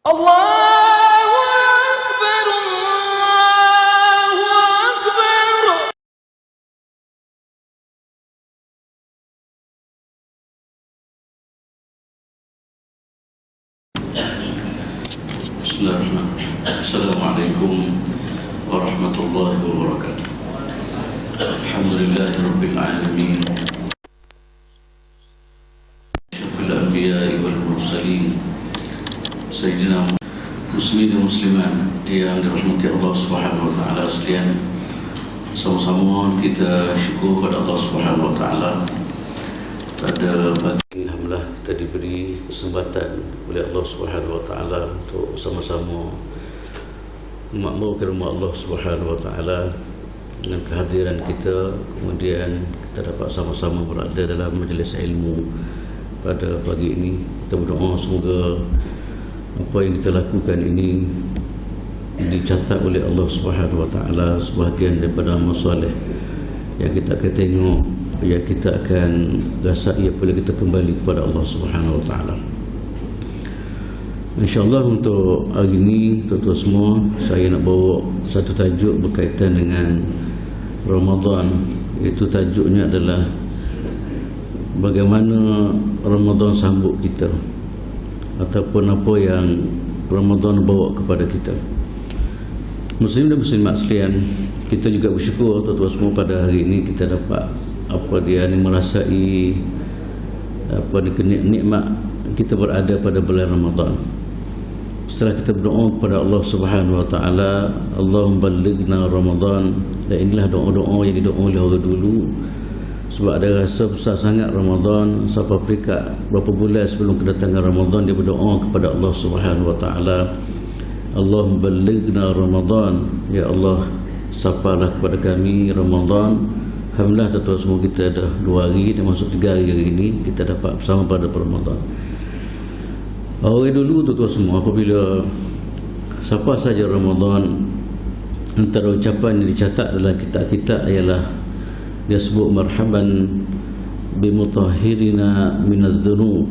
Allahu Akbar, Allahu Akbar. Bismillahirrahmanirrahim. Assalamualaikum warahmatullahi wabarakatuh. Alhamdulillahirabbil alamin. Syukurul anbiya'i wal mursalin. Sayyidina muslimin dan muslimat yang dirahmati Allah Subhanahu wa taala sekalian. Sama-sama kita syukur pada Allah Subhanahu wa taala. Pada pagi alhamdulillah kita diberi kesempatan oleh Allah Subhanahu wa taala untuk sama-sama memakmurkan rumah Allah Subhanahu wa taala dengan kehadiran kita, kemudian kita dapat sama-sama berada dalam majlis ilmu pada pagi ini. Kita berdoa semoga apa yang kita lakukan ini dicatat oleh Allah Subhanahu wa taala sebahagian daripada amal soleh yang kita akan tengok, yang kita akan rasai apabila kita kembali kepada Allah Subhanahu wa taala. InsyaAllah untuk hari ini tuan-tuan semua, saya nak bawa satu tajuk berkaitan dengan Ramadan. Itu tajuknya adalah bagaimana Ramadan sambut kita, ataupun apa yang Ramadan bawa kepada kita. Muslim dan muslimat sekalian, kita juga bersyukur tuan-tuan semua pada hari ini kita dapat merasai nikmat kita berada pada bulan Ramadan. Setelah kita berdoa kepada Allah Subhanahu wa taala, Allahumma ballighna Ramadan, dan inilah doa-doa yang didoa oleh orang dulu. Sebab ada rasa besar sangat Ramadan, sampai peringkat berapa bulan sebelum kedatangan Ramadan dia berdoa kepada Allah Subhanahu wa taala, Allahumma ballighna Ramadan, ya Allah sampailah kepada kami Ramadan. Alhamdulillah tuan-tuan semua, kita dah 2 hari dan masuk 3 hari ini kita dapat bersama pada Ramadan. Orang dulu tuan-tuan semua, apabila siapa saja Ramadan, antara ucapan yang dicatat dalam kitab-kitab ialah dia sebut marhaban bimutahhirina minadz-dzunub,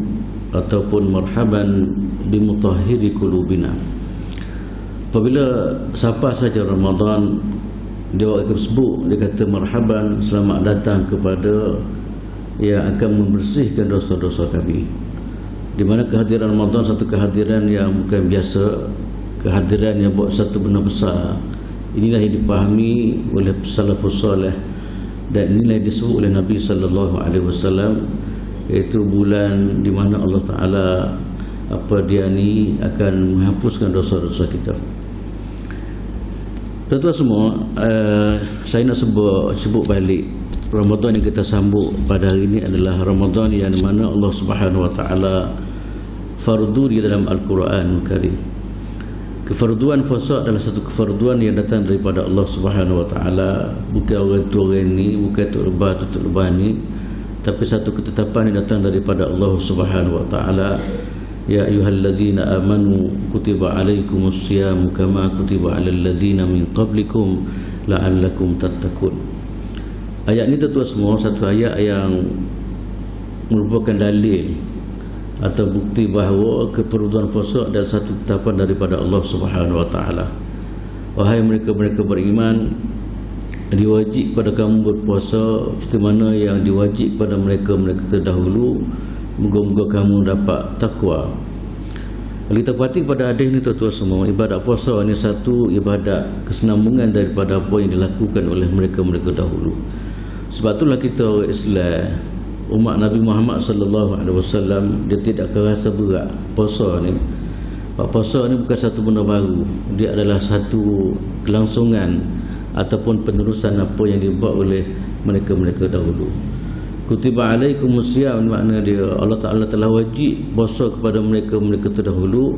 ataupun marhaban bimutahhiri qulubina. Apabila siapa saja Ramadan, dia akan sebut, dia kata marhaban, selamat datang kepada yang akan membersihkan dosa-dosa kami. Di mana kehadiran Ramadan satu kehadiran yang bukan biasa, kehadiran yang buat satu benda besar. Inilah yang dipahami oleh salafus salih, dan inilah yang disebut oleh Nabi sallallahu alaihi wasallam, iaitu bulan di mana Allah Taala akan menghapuskan dosa-dosa kita. Tuan-tuan semua, saya nak sebut balik Ramadan yang kita sambut pada hari ini adalah Ramadan yang mana Allah Subhanahu wa taala fardu di dalam Al-Quran Karim. Kefarduan puasa adalah satu kefarduan yang datang daripada Allah Subhanahu wa taala, bukan orang tu orang ni, bukan tu lebah ni, tapi satu ketetapan yang datang daripada Allah Subhanahu wa taala. Ya ayyuhalladzina amanu kutiba alaikumusyiyamu kama kutiba alal ladzina min qablikum la'allakum tattaqun. Ayat ini tuan-tuan semua satu ayat yang merupakan dalil atau bukti bahawa keperluan puasa adalah satu ketetapan daripada Allah Subhanahu wa taala. Wahai mereka-mereka beriman, diwajib pada kamu berpuasa seperti mana yang diwajib pada mereka-mereka terdahulu. Moga-moga kamu dapat takwa. Kalau kita perhati pada hadis ni tuan-tuan semua, ibadat puasa ni satu ibadat kesinambungan daripada apa yang dilakukan oleh mereka-mereka dahulu. Sebab itulah kita orang Islam, umat Nabi Muhammad sallallahu alaihi wasallam, dia tidak akan rasa berat puasa ni. Puasa ni bukan satu benda baru, dia adalah satu kelangsungan ataupun penerusan apa yang dibuat oleh mereka-mereka dahulu. Kutiba alaikumusiyam, makna dia Allah Ta'ala telah wajib puasa kepada mereka-mereka terdahulu.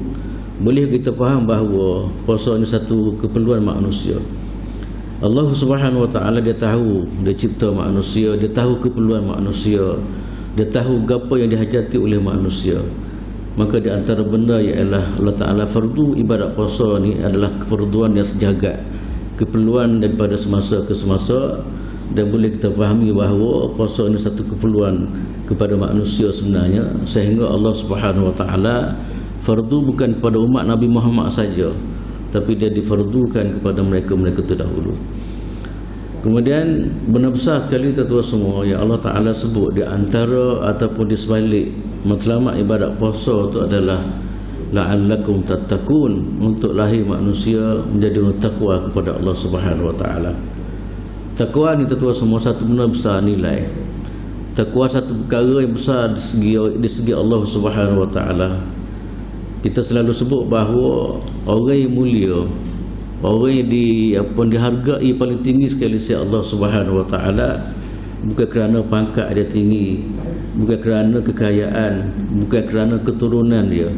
Boleh kita faham bahawa puasa ni satu keperluan manusia. Allah Subhanahu wa taala dia tahu, dia cipta manusia, dia tahu keperluan manusia, dia tahu apa yang dihajati oleh manusia. Maka di antara benda ialah Allah Ta'ala fardu ibadat puasa ni adalah keperluan yang sejagat, keperluan daripada semasa ke semasa. Dan boleh kita fahami bahawa puasa ini satu keperluan kepada manusia sebenarnya, sehingga Allah Subhanahu wa taala Fardu bukan kepada umat Nabi Muhammad saja, tapi dia difardukan kepada mereka-mereka terdahulu. Kemudian benar besar sekali tuan-tuan semua yang Allah Ta'ala sebut di antara ataupun di sebalik matlamat ibadat puasa itu adalah la'allakum tattaqun, untuk lahir manusia menjadi orang takwa kepada Allah Subhanahu Wa Ta'ala. Takwa ni tuan-tuan semua satu benda besar nilai. Takwa satu perkara yang besar di segi Allah Subhanahu Wa Ta'ala. Kita selalu sebut bahawa orang yang mulia, orang yang dihargai paling tinggi sekali oleh Allah Subhanahu Wa Ta'ala, bukan kerana pangkat dia tinggi, bukan kerana kekayaan, bukan kerana keturunan dia,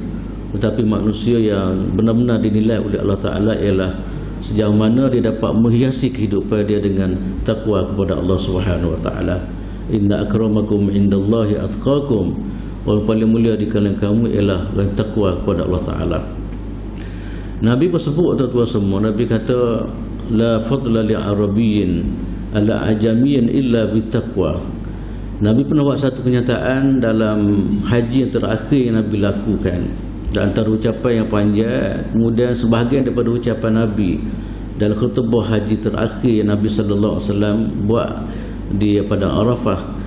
tetapi manusia yang benar-benar dinilai oleh Allah Ta'ala ialah sejauh mana dia dapat menghiasi kehidupan dia dengan takwa kepada Allah Subhanahu Wa Ta'ala. Inna akramakum indallahi atqakum, orang paling mulia di kalangan kamu ialah orang takwa kepada Allah Ta'ala. Nabi bersebut tuan-tuan semua, Nabi kata la fadla li arabiyyin ala ajamiyyin illa bitaqwa. Nabi pernah buat satu kenyataan dalam haji yang terakhir yang Nabi lakukan. Dan antara ucapan yang panjang, kemudian sebahagian daripada ucapan Nabi dalam khutbah haji terakhir yang Nabi sallallahu alaihi wasallam buat di pada Arafah.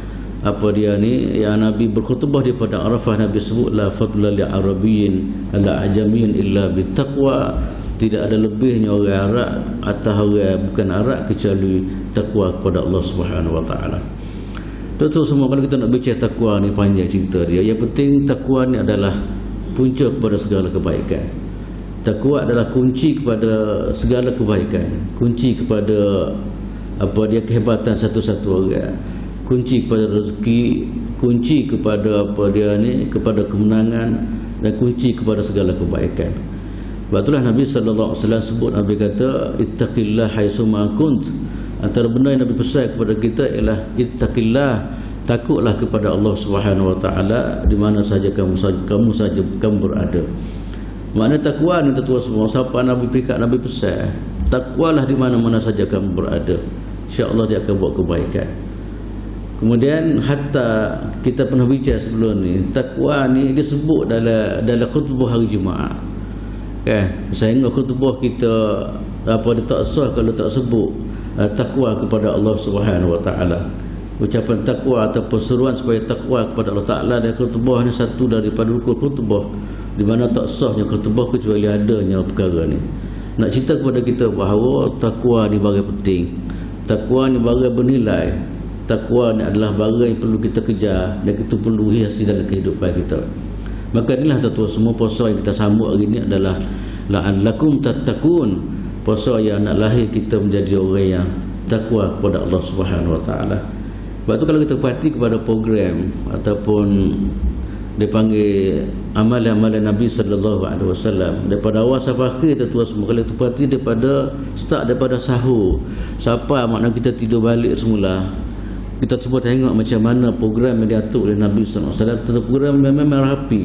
Apa dia ni, yang Nabi berkhutbah di pada Arafah, Nabi sebut la fadla li arabiyyin ala ajamiyyin illa bittaqwa. Tidak ada lebihnya orang Arab atau orang bukan Arab kecuali takwa kepada Allah Subhanahu Wa Ta'ala. Tentu semua kalau kita nak bincang takwa ni panjang cerita dia. Yang penting takwa ni adalah punca kepada segala kebaikan. Takwa adalah kunci kepada segala kebaikan, kunci kepada kehebatan satu-satu orang, kunci kepada rezeki, kunci kepada kepada kemenangan, dan kunci kepada segala kebaikan. Sebab itulah Nabi sallallahu alaihi wasallam sebut, Nabi kata ittaqillah haitsuma kunt. Antara benda yang Nabi pesan kepada kita ialah ittaqillah, takutlah kepada Allah Subhanahu Wa Ta'ala di mana saja kamu berada. Makna takwa ni tuan-tuan semua, siapa Nabi berikan, Nabi pesan, takwalah di mana-mana saja kamu berada, insya-Allah dia akan buat kebaikan. Kemudian hatta kita pernah bincang sebelum ni, takwa ni disebut dalam khutbah hari Jumaat. Sehingga khutbah kita dia tak sah kalau tak sebut takwa kepada Allah Subhanahu Wa Ta'ala. Ucapan takwa atau seruan supaya takwa kepada Allah Ta'ala dan khutbah ni satu daripada rukun khutbah, di mana tak sahnya khutbah kecuali adanya perkara ni. Nak cerita kepada kita bahawa takwa ni barang penting, takwa ni barang bernilai, takwa ni adalah barang yang perlu kita kejar dan kita perlu hiasi dalam kehidupan kita. Maka inilah tuan-tuan semua, puasa yang kita sambut hari ini adalah la'allakum tattaqun, puasa yang nak lahir kita menjadi orang yang takwa kepada Allah Subhanahu Wa Ta'ala. Sebab tu kalau kita perhati kepada program ataupun dipanggil amalan-amalan Nabi sallallahu alaihi wasallam daripada awal sampai akhir, tuan semua kalau kita perhati daripada sahur sampai makna kita tidur balik semula, kita cuba tengok macam mana program yang diatur oleh Nabi sallallahu alaihi wasallam. Tentu program memang rapi,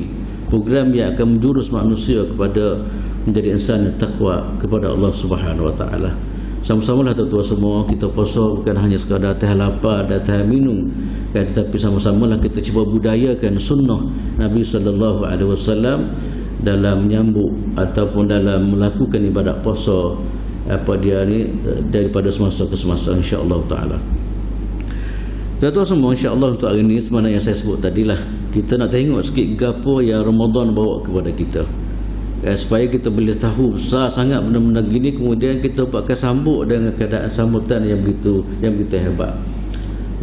program yang akan menjurus manusia kepada menjadi insan yang takwa kepada Allah Subhanahu Wa Ta'ala. Sama-samalah tuan-tuan semua, kita puasa bukan hanya sekadar teh lapar dan teh minum, tetapi sama-samalah kita cuba budayakan sunnah Nabi sallallahu alaihi wasallam dalam menyambut ataupun dalam melakukan ibadat puasa daripada semasa ke semasa, insya-Allah taala. Tuan-tuan semua, insya-Allah untuk hari ini sebenarnya yang saya sebut tadilah, kita nak tengok sikit gapo yang Ramadan bawa kepada kita. Supaya kita boleh tahu besar sangat benda-benda gini, kemudian kita pakai sambut dengan keadaan sambutan yang begitu hebat.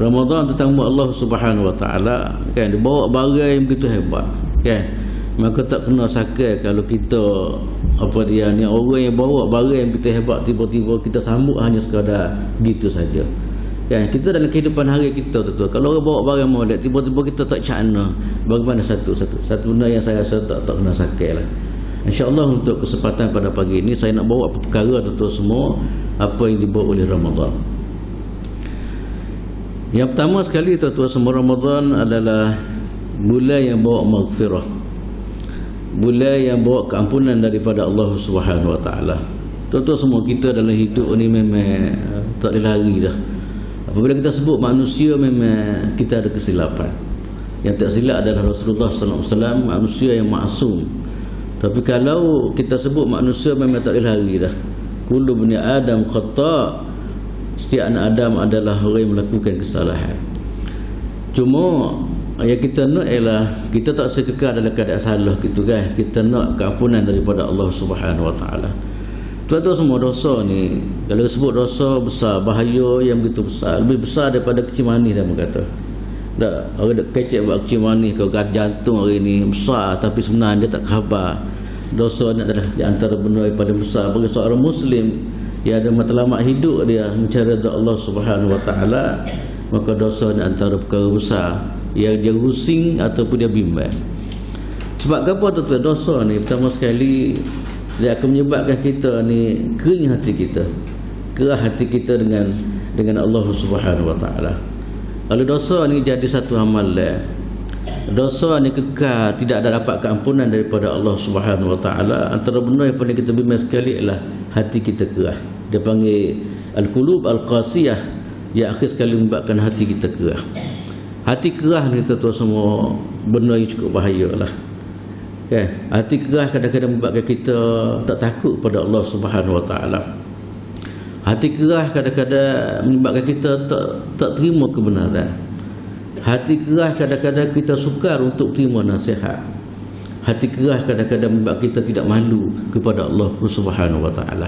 Ramadan tetamu Allah Subhanahu Wa Ta'ala, kan, dia bawa barang yang begitu hebat, kan. Maka tak kena sakal kalau kita orang yang bawa barang yang begitu hebat tiba-tiba kita sambut hanya sekadar gitu saja. Kan, kita dalam kehidupan hari kita tu, kalau orang bawa barang molek tiba-tiba kita tak cakna, bagaimana satu benda yang saya rasa tak kena sakal lah. InsyaAllah untuk kesempatan pada pagi ini saya nak bawa perkara tuan-tuan semua apa yang dibawa oleh Ramadan. Yang pertama sekali tuan-tuan semua, Ramadan adalah bulan yang bawa maghfirah, bulan yang bawa keampunan daripada Allah Subhanahu Wa Ta'ala. Tuan-tuan semua, kita dalam hidup ni memang tak boleh lari dah. Apabila kita sebut manusia, memang kita ada kesilapan. Yang tak silap adalah Rasulullah SAW, manusia yang maksum. Tapi kalau kita sebut manusia memang tak boleh lari dah. Kullu bani Adam khata'. Setiap anak Adam adalah orang yang melakukan kesalahan. Cuma yang kita nak ialah kita tak sekekal dalam keadaan salah gitu kan. Kita nak keampunan daripada Allah Subhanahu Wa Taala. Tuan-tuan semua dosa ni, kalau disebut dosa besar, bahaya yang begitu besar, lebih besar daripada kecil manis dah berkata. Tak, orang dak kecek buat kecil manis kau kat jantung hari ni besar tapi sebenarnya dia tak khabar. Dosa ni adalah di antara benda yang paling besar bagi seorang muslim yang ada matlamat hidup dia mencari redha Allah Subhanahu Wa Taala. Maka dosa ni antara perkara besar yang dia rusing ataupun dia bimbang. Sebab apa tuan-tuan, dosa ni pertama sekali dia akan menyebabkan kita ni kering hati kita, kerah hati kita dengan Allah Subhanahu Wa Taala. Kalau dosa ni jadi satu amalan, dosa ni kekal tidak ada dapat keampunan daripada Allah Subhanahu Wa Taala, antara benda yang paling kita bimbang sekali ialah hati kita kerah. Dia panggil al-qulub al-qasiyah, yang akhir sekali menyebabkan hati kita kerah. Hati kerah ni tuan-tuan semua benda yang cukup bahaya lah. Okay. Hati kerah kadang-kadang menyebabkan kita tak takut pada Allah Subhanahu Wa Taala. Hati kerah kadang-kadang menyebabkan kita tak terima kebenaran. Hati kerah kadang-kadang kita sukar untuk terima nasihat. Hati kerah kadang-kadang menyebabkan kita tidak malu kepada Allah Subhanahu Wa Taala.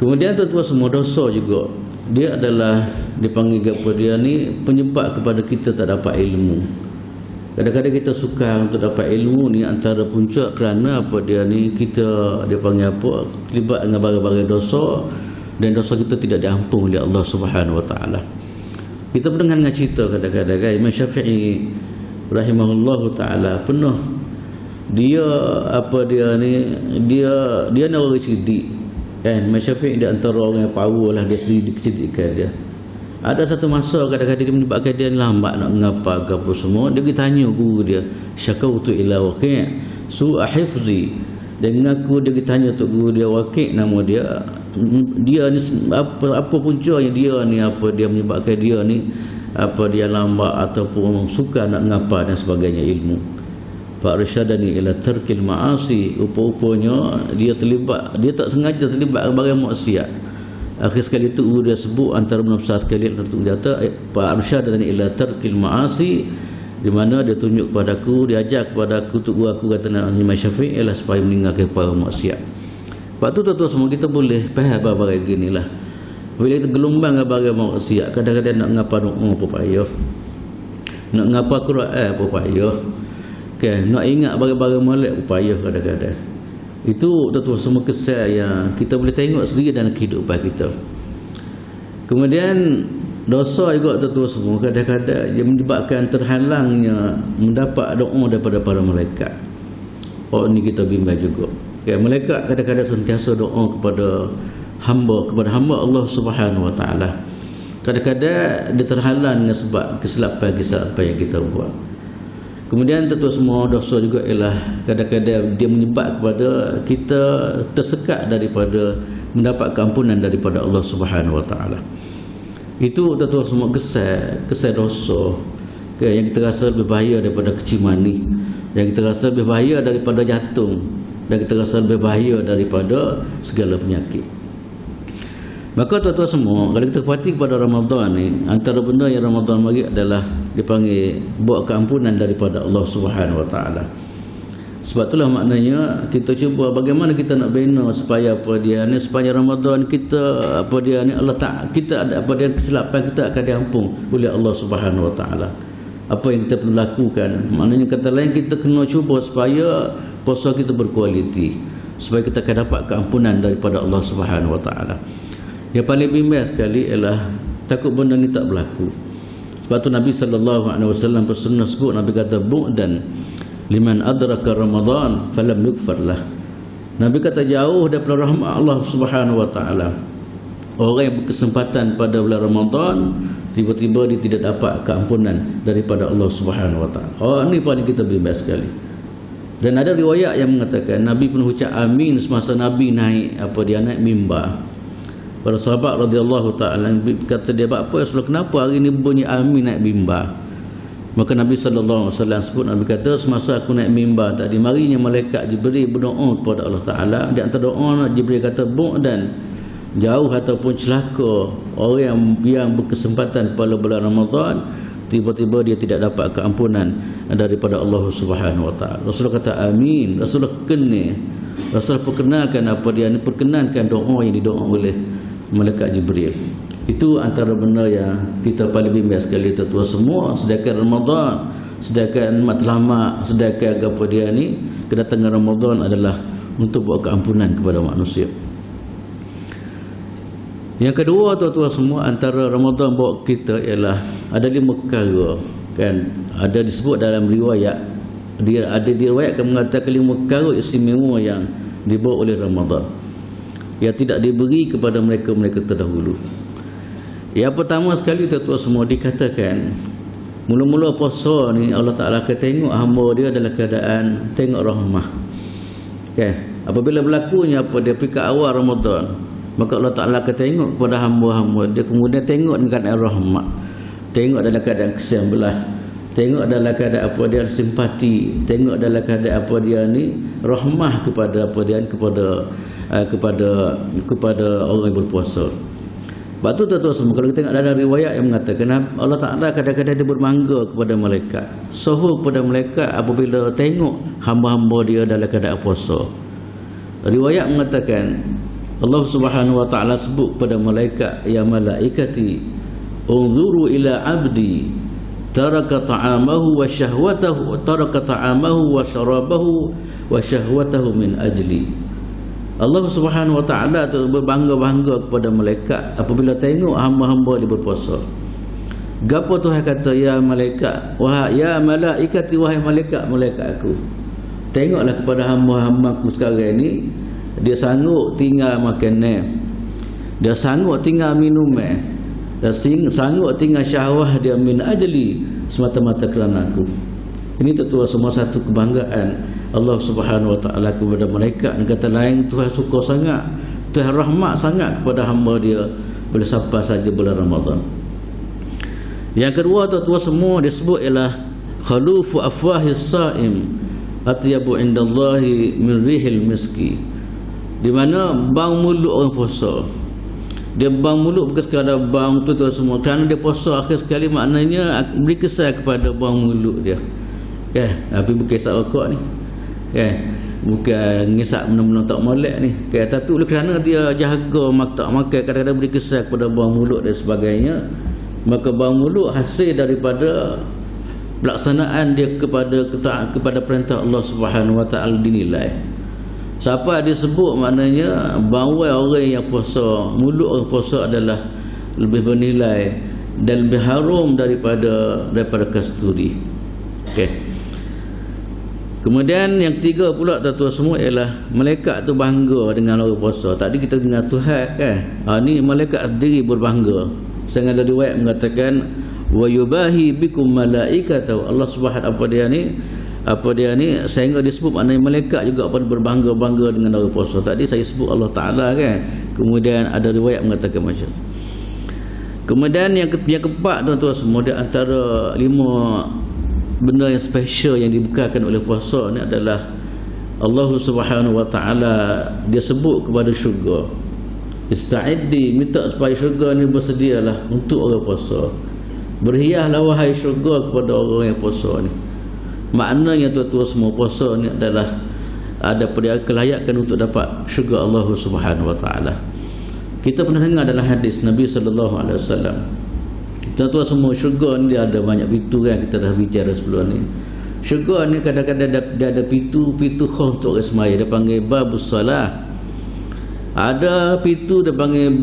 Kemudian tuan-tuan semua dosa juga, dia adalah dipanggil kepada dia ni penyebab kepada kita tak dapat ilmu. Kadang-kadang kita sukar untuk dapat ilmu ni antara punca kerana apa dia ni kita dia panggil apa terlibat dengan barang-barang dosa, dan dosa kita tidak diampun oleh Allah Subhanahu Wa Taala. Kita pernah dengar cerita kadang-kadang kan Imam Syafi'i rahimahullahu taala pernah dia apa dia ni orang cerdik kan. Imam Syafi'i di antara orang yang power lah, dia cerdik-cerdikkan dia. Ada satu masa kadang-kadang dia menyebabkan dia lambat nak mengapa ke apa semua. Dia pergi tanya guru dia, syakautu ila Waqi' su'a hifzi. Dia mengaku dia pergi tanya untuk guru dia Waqi', nama dia ni apa puncanya dia ni, apa dia menyebabkan dia ni apa dia lambat ataupun suka nak mengapa dan sebagainya ilmu. Pak Rashadani ila tarkil ma'asi, rupa-rupanya dia tak sengaja terlibat barang maksiat. Akhir sekali itu dia sebut antara benda besar sekali untuk dia kata Pak Arsyad dan ila tarkil ma'asi, di mana dia tunjuk kepada aku, dia ajar kepada aku untuk guru aku kata Imam Syafi'i ialah supaya meninggalkan para maksiat. Sebab tu tuan-tuan semua kita boleh faham barang ginilah. Bila kita gelombang barang maksiat, kadang-kadang nak ngapa doa apa payah, nak ngapa Quran apa payah, kan, nak ingat barang-barang molek apa payah kadang-kadang. Itu tuan-tuan semua kesan yang kita boleh tengok sendiri dalam kehidupan kita. Kemudian dosa juga tuan-tuan semua kadang-kadang dia menyebabkan terhalangnya mendapat doa daripada para malaikat. Oh, ni kita bimbang juga. Ya, malaikat kadang-kadang sentiasa doa kepada hamba Allah Subhanahu Wa Taala. Kadang-kadang dia terhalang dengan sebab kesilapan yang kita buat. Kemudian tentu semua dosa juga ialah kadang-kadang dia menyebab kepada kita tersekat daripada mendapat keampunan daripada Allah Subhanahu Wa Taala. Itu tentu semua kesan dosa yang kita rasa lebih bahaya daripada kecil manis, yang kita rasa lebih bahaya daripada jantung, dan kita rasa lebih bahaya daripada segala penyakit. Maka tuan-tuan semua, kalau kita perhati kepada Ramadan ni, antara benda yang Ramadan bagi adalah dipanggil buat keampunan daripada Allah Subhanahu Wa Taala. Sebab itulah maknanya kita cuba bagaimana kita nak bina supaya apa dia ni, supaya Ramadan kita apa dia ni Allah tak kita ada apa dia kesilapan kita akan diampun oleh Allah Subhanahu Wa Taala. Apa yang kita perlu lakukan, maknanya kata lain kita kena cuba supaya puasa kita berkualiti, supaya kita akan dapat keampunan daripada Allah Subhanahu Wa Taala. Yang paling bimbang sekali ialah takut benda ni tak berlaku. Sebab tu Nabi SAW bersunnah sebut, Nabi kata bu'dan liman adraka Ramadan falam yukfar lah. Nabi kata jauh daripada rahmat Allah Subhanahu Wa Taala orang yang berkesempatan pada bulan Ramadan tiba-tiba dia tidak dapat keampunan daripada Allah Subhanahu Wa Taala. Oh, ni paling kita bimbang sekali. Dan ada riwayat yang mengatakan Nabi pun ucap amin semasa Nabi naik naik mimbar. Para sahabat radhiyallahu ta'ala kata dia, apa Rasulullah, kenapa hari ni bunyi amin naik mimbar? Maka Nabi sallallahu alaihi wasallam sebut, Nabi kata semasa aku naik mimbar tadi, marinya malaikat Jibril berdoa kepada Allah Taala. Di antara doa Jibril kata, dan jauh ataupun celaka orang yang berkesempatan pada bulan Ramadan tiba-tiba dia tidak dapat keampunan daripada Allah Subhanahu wa taala. Rasulullah kata amin. Rasulullah perkenalkan apa dia ni, perkenankan doa yang didoa oleh malaikat Jibril. Itu antara benda yang kita paling bimbang sekali tuan semua. Sedangkan Ramadan, sedangkan matlamat, sedangkan apa dia ni, kedatangan Ramadan adalah untuk buat keampunan kepada manusia. Yang kedua tuan-tuan semua, antara Ramadan bawa kita ialah ada 5 perkara kan, ada disebut dalam riwayat, dia ada diriwayatkan mengatakan 5 perkara istimewa yang dibawa oleh Ramadan yang tidak diberi kepada mereka-mereka terdahulu. Yang pertama sekali tuan-tuan semua, dikatakan mula-mula puasa ni Allah Ta'ala akan tengok hamba dia dalam keadaan tengok rahmah okay. Apabila berlakunya apa dia pergi ke awal Ramadan, maka Allah Ta'ala akan tengok kepada hamba-hamba dia, kemudian tengok dengan keadaan rahmat, tengok dalam keadaan kesian belah, tengok dalam keadaan apa dia simpati, tengok dalam keadaan apa dia ni rahmah kepada apa dia kepada orang yang berpuasa. Sebab tu tuan-tuan semua, kalau kita tengok dalam riwayat yang mengatakan Allah Ta'ala kadang-kadang dia berbangga kepada malaikat, sohor kepada malaikat apabila tengok hamba-hamba dia dalam keadaan puasa. Riwayat mengatakan Allah Subhanahu wa taala sebut kepada malaikat, ya malaikati unzuru ila abdi taraka ta'amahu wa syahwatahu, taraka ta'amahu wa syarabahu wa syahwatahu min ajli. Allah Subhanahu wa taala tu berbangga-bangga kepada malaikat apabila tengok hamba-hamba dia berpuasa. Gapo Tuhan kata, ya malaikat, wahai ya malaikati, wahai malaikat aku, tengoklah kepada hamba-hambaku sekarang ni, dia sanggup tinggal makanan, dia sanggup tinggal minumnya, dia sanggup tinggal syahwah dia min ajli, semata-mata kerana aku. Ini tentu semua satu kebanggaan Allah Subhanahu wa taala kepada malaikat. Kata lain, Tuhan suka sangat, Tuhan rahmat sangat kepada hamba dia bila sampai saja bulan Ramadan. Yang kedua tuan-tuan semua disebut ialah khalufu afwahis saim atyabu indallahi min rihil miski. Di mana bau mulut orang puasa, dia bau mulut bukan sekadar bau tuan-tuan semua, kerana dia puasa akhir sekali, maknanya beri kesan kepada bau mulut dia. Tapi bukan isap rokok ni, bukan ngisap benda-benda tak molek ni, tapi oleh kerana dia jaga tak makan, kadang-kadang beri kesan kepada bau mulut dan sebagainya, maka bau mulut hasil daripada pelaksanaan dia kepada perintah Allah Subhanahu wa taala dinilai. Siapa disebut maknanya bau orang yang puasa, mulut orang puasa adalah lebih bernilai dan lebih harum daripada kasturi. Kemudian yang ketiga pula tuan-tuan semua ialah malaikat tu bangga dengan orang puasa. Tadi kita dengar Tuhan ni malaikat sendiri berbangga. Sangat ada riwayat mengatakan wa yubahi bikum malaikatahu. Allah Subhanahu apa dia ni sehingga disebut maknanya malaikat juga pada berbangga-bangga dengan orang puasa. Tadi saya sebut Allah Ta'ala kan. Kemudian ada riwayat mengatakan macam. Kemudian yang keempat tuan-tuan semua, di antara 5 benda yang special yang dibukakan oleh puasa ni adalah Allah Subhanahu wa taala dia sebut kepada syurga, ista'iddi, minta supaya syurga ni bersedialah untuk orang puasa. Berhiaslah wahai syurga kepada orang yang puasa ni. Maknanya tuan-tuan semua, puasa ni adalah ada kelayakan untuk dapat syurga Allah Subhanahu wa taala. Kita pernah dengar dalam hadis Nabi sallallahu alaihi wasallam, tuan-tuan semua, syurga ni dia ada banyak pintu kan, kita dah bicara sebelum ni. Syurga ni kadang-kadang dia ada pintu khas untuk orang semaya, dia panggil babus salah. Ada pintu dia panggil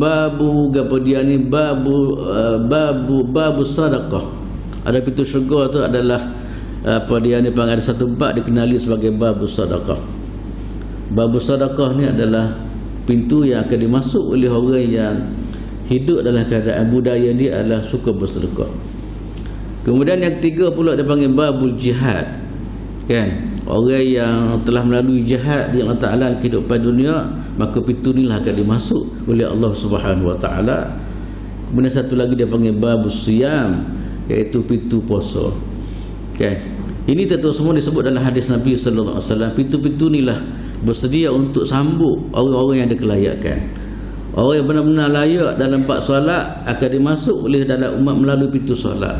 babu sadaqah. Ada pintu syurga tu adalah dia panggil, ada satu bab dikenali sebagai babus sadaqah. Babus sadaqah ni adalah pintu yang akan dimasuk oleh orang yang hidup dalam keadaan budaya dia adalah suka bersedekah. Kemudian yang ketiga pula dia panggil babul jihad kan, orang yang telah melalui jihad di Allah Ta'ala kehidupan dunia, maka pintu inilah akan dimasuk oleh Allah Subhanahu wa taala. Kemudian satu lagi dia panggil babus siyam, iaitu pintu puasa. Okay. Ini tentu semua disebut dalam hadis Nabi sallallahu alaihi wasallam, pintu-pintu inilah bersedia untuk sambut orang-orang yang dikelayakkan. Orang yang benar-benar layak dalam 4 solat akan dimasuk oleh dalam umat melalui pintu solat.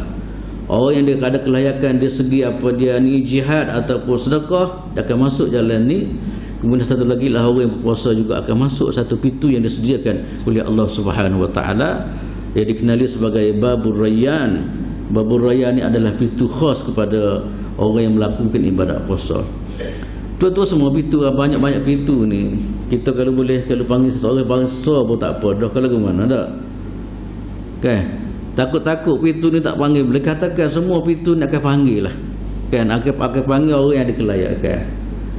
Orang yang dia ada kelayakan dari segi apa dia ni jihad ataupun sedekah, dia akan masuk jalan ni. Kemudian satu lagi lah orang yang berpuasa juga akan masuk satu pintu yang disediakan oleh Allah Subhanahu Wa Taala, yang dikenali sebagai Babur Rayyan. Babur Rayyan ni adalah pintu khas kepada orang yang melakukan ibadat puasa. Tu semua pintu, banyak-banyak pintu ni. Kita kalau boleh, kalau panggil seseorang bangsa pun tak apa dah, kalau ke mana dak. Kan? Takut-takut pintu ni tak panggil, boleh katakan semua pintu ni akan panggil lah. Kan? Akan panggil orang yang dikelayakkan.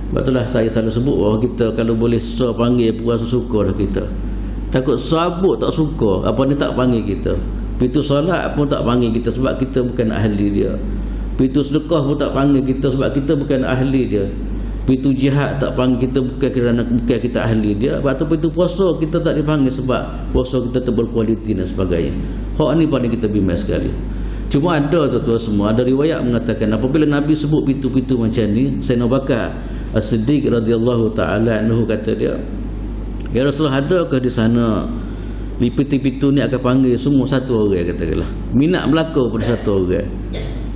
Sebab itulah saya selalu sebut bahawa kita kalau boleh panggil puasa suka dah kita. Takut sabut tak suka, apa ni tak panggil kita. Pintu solat pun tak panggil kita sebab kita bukan ahli dia. Pintu sedekah pun tak panggil kita sebab kita bukan ahli dia. Pintu jihad tak panggil kita bukan kerana bukan kita ahli dia. Atau pintu puasa kita tak dipanggil sebab puasa kita tak berkualiti dan sebagainya. Hak ni paling kita bimbang sekali. Cuma ada tuan-tuan semua, ada riwayat mengatakan apabila Nabi sebut pintu-pintu macam ni, Sayyidina Abu Bakar As-Siddiq radhiyallahu taala anhu kata dia, ya Rasulullah, adakah di sana di pintu-pintu ni akan panggil semua satu orang, katakanlah minat berlaku pada satu orang.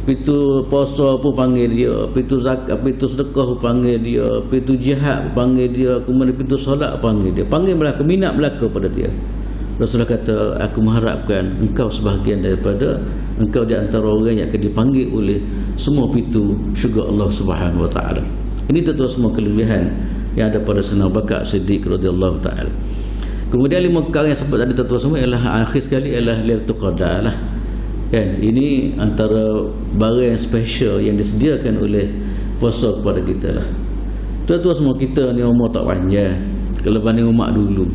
Pintu puasa pun panggil dia, pintu zakat, pintu sedekah pun panggil dia, pintu jihad pun panggil dia, kemudian pintu solat pun panggil dia. Panggil berlaku, minat berlaku pada dia. Rasulullah kata, aku mengharapkan engkau sebahagian daripada engkau di antara orang yang akan dipanggil oleh semua pintu syurga Allah Subhanahu Wa Taala. Ini tentu semua kelebihan yang ada pada Sayyidina Abu Bakar Siddiq radhiyallahu taala. Kemudian 5 perkara yang sebut tadi tentu semua ialah akhir sekali ialah Lailatul Qadar lah. Kan, ini antara barang yang special yang disediakan oleh puasa kepada kita lah. Tuan-tuan semua, kita ni umur tak panjang kalau banding umat dulu.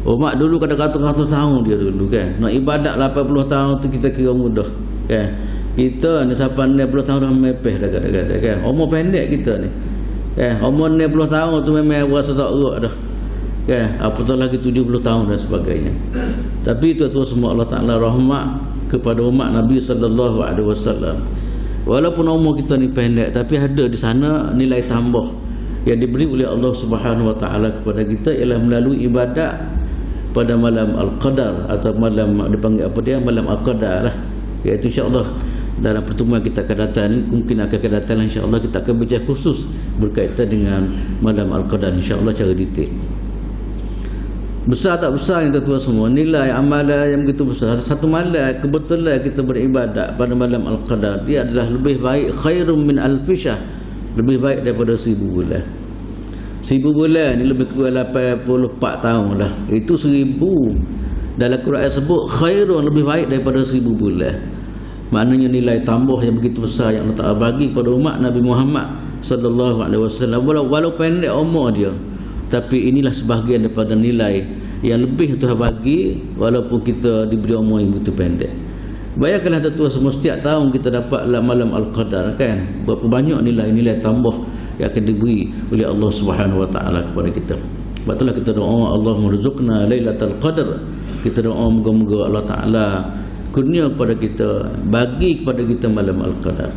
Umat dulu kadang-kadang 100 tahun dia dulu kan. Nak ibadat 80 tahun tu kita kira mudah kan. Kita ni sampai 60 tahun dah mepeh dah kadang-kadang kan. Umur pendek kita ni. Kan, umur 60 tahun tu memang rasa tak erat dah. Kan, apatah lagi 70 tahun dan sebagainya. Tapi tuan-tuan semua, Allah Taala rahmat kepada umat Nabi sallallahu alaihi wasallam. Walaupun umur kita ni pendek, tapi ada di sana nilai tambah yang diberi oleh Allah Subhanahu Wa Taala kepada kita ialah melalui ibadat pada malam Al-Qadar atau malam dipanggil apa dia, malam Al-Qadar lah. Iaitu insya-Allah dalam pertemuan kita akan datang ni, mungkin akan datang insya-Allah kita akan bincang khusus berkaitan dengan malam Al-Qadar insya-Allah secara detail. Besar tak besar yang tuan-tuan semua, nilai amalan yang begitu besar. Satu malam kebetulan kita beribadat pada malam Al-Qadar, dia adalah lebih baik, khairum min alfisah, lebih baik daripada 1000 bulan. 1000 bulan ni lebih kurang 84 tahun lah. Itu 1000 dalam Quran sebut khairun, lebih baik daripada 1000 bulan. Maknanya nilai tambah yang begitu besar yang Allah Ta'ala bagi kepada umat Nabi Muhammad sallallahu alaihi wasallam. Walau pendek umur dia, tapi inilah sebahagian daripada nilai yang lebih Tuhan bagi walaupun kita diberi umur yang begitu pendek. Bayangkanlah tuan-tuan semua, setiap tahun kita dapat malam Al-Qadar kan. Berapa banyak nilai-nilai tambah yang akan diberi oleh Allah Subhanahu Wa Taala kepada kita. Sebab itulah kita doa, Allahumma rzuqna Lailatul Qadar. Kita doa moga-moga Allah Taala kurnia kepada kita, bagi kepada kita malam Al-Qadar.